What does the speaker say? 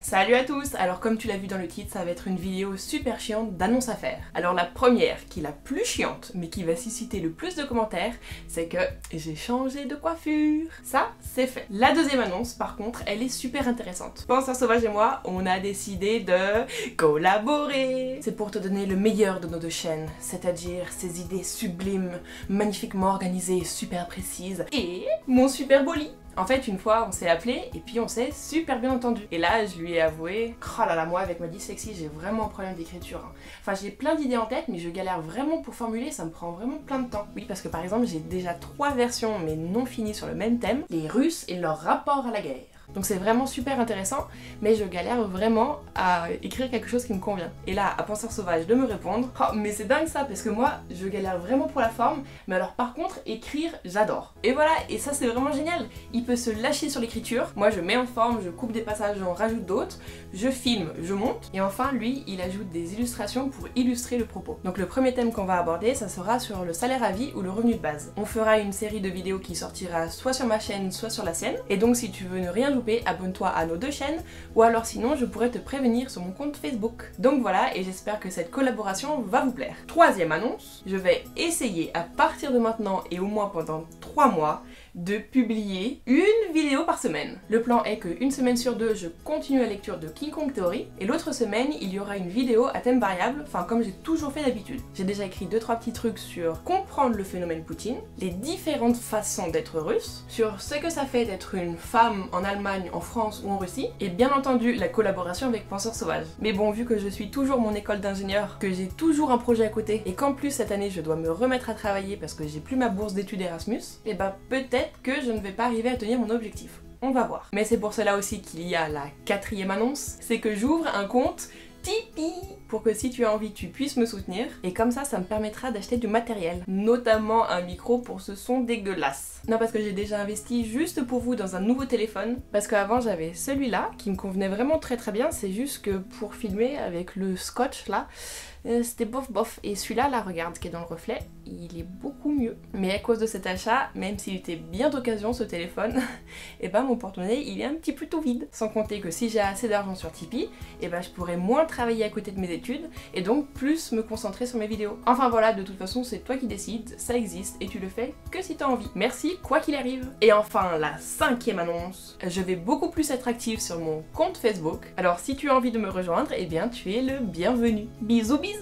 Salut à tous! Alors comme tu l'as vu dans le titre, ça va être une vidéo super chiante d'annonces à faire. Alors la première, qui est la plus chiante, mais qui va susciter le plus de commentaires, c'est que j'ai changé de coiffure. Ça, c'est fait. La deuxième annonce, par contre, elle est super intéressante. Penseur Sauvage et moi, on a décidé de collaborer. C'est pour te donner le meilleur de nos deux chaînes, c'est-à-dire ces idées sublimes, magnifiquement organisées, super précises, et mon super beau lit. En fait, une fois, on s'est appelé et puis on s'est super bien entendu. Et là, je lui ai avoué, oh là là, moi avec ma dyslexie, j'ai vraiment un problème d'écriture. Enfin, j'ai plein d'idées en tête, mais je galère vraiment pour formuler, ça me prend vraiment plein de temps. Oui, parce que par exemple, j'ai déjà 3 versions, mais non finies sur le même thème, les Russes et leur rapport à la guerre. Donc c'est vraiment super intéressant, mais je galère vraiment à écrire quelque chose qui me convient. Et là, à Penseur Sauvage de me répondre, oh mais c'est dingue ça, parce que moi, je galère vraiment pour la forme, mais alors par contre, écrire, j'adore. Et voilà, et ça c'est vraiment génial. Il peut se lâcher sur l'écriture, moi je mets en forme, je coupe des passages, j'en rajoute d'autres, je filme, je monte, et enfin lui, il ajoute des illustrations pour illustrer le propos. Donc le premier thème qu'on va aborder, ça sera sur le salaire à vie ou le revenu de base. On fera une série de vidéos qui sortira soit sur ma chaîne, soit sur la sienne, et donc si tu veux ne rien louper, abonne-toi à nos deux chaînes, ou alors sinon je pourrais te prévenir sur mon compte Facebook. Donc voilà, et j'espère que cette collaboration va vous plaire. Troisième annonce, je vais essayer à partir de maintenant et au moins pendant 3 mois de publier une vidéo par semaine. Le plan est que une semaine sur 2, je continue la lecture de King Kong Theory, et l'autre semaine, il y aura une vidéo à thème variable, enfin comme j'ai toujours fait d'habitude. J'ai déjà écrit 2-3 petits trucs sur comprendre le phénomène Poutine, les différentes façons d'être russe, sur ce que ça fait d'être une femme en Allemagne, en France ou en Russie, et bien entendu la collaboration avec Penseur Sauvage. Mais bon, vu que je suis toujours mon école d'ingénieur, que j'ai toujours un projet à côté, et qu'en plus cette année je dois me remettre à travailler parce que j'ai plus ma bourse d'études Erasmus, et bah peut-être que je ne vais pas arriver à tenir mon objectif. On va voir. Mais c'est pour cela aussi qu'il y a la 4e annonce, c'est que j'ouvre un compte Tipeee pour que si tu as envie, tu puisses me soutenir. Et comme ça me permettra d'acheter du matériel, notamment un micro pour ce son dégueulasse. Non, parce que j'ai déjà investi juste pour vous dans un nouveau téléphone, parce qu'avant j'avais celui-là qui me convenait vraiment très bien, c'est juste que pour filmer avec le scotch là, c'était bof bof. Et celui-là, là, regarde, qui est dans le reflet, il est beaucoup mieux. Mais à cause de cet achat, même s'il était bien d'occasion ce téléphone, et ben mon porte-monnaie il est un petit peu tout vide. Sans compter que si j'ai assez d'argent sur Tipeee, et ben je pourrais moins travailler à côté de mes études, et donc plus me concentrer sur mes vidéos. Enfin voilà, de toute façon c'est toi qui décides, ça existe, et tu le fais que si t'as envie. Merci, quoi qu'il arrive. Et enfin, la 5e annonce, je vais beaucoup plus être active sur mon compte Facebook. Alors si tu as envie de me rejoindre, et bien tu es le bienvenu. Bisous bisous.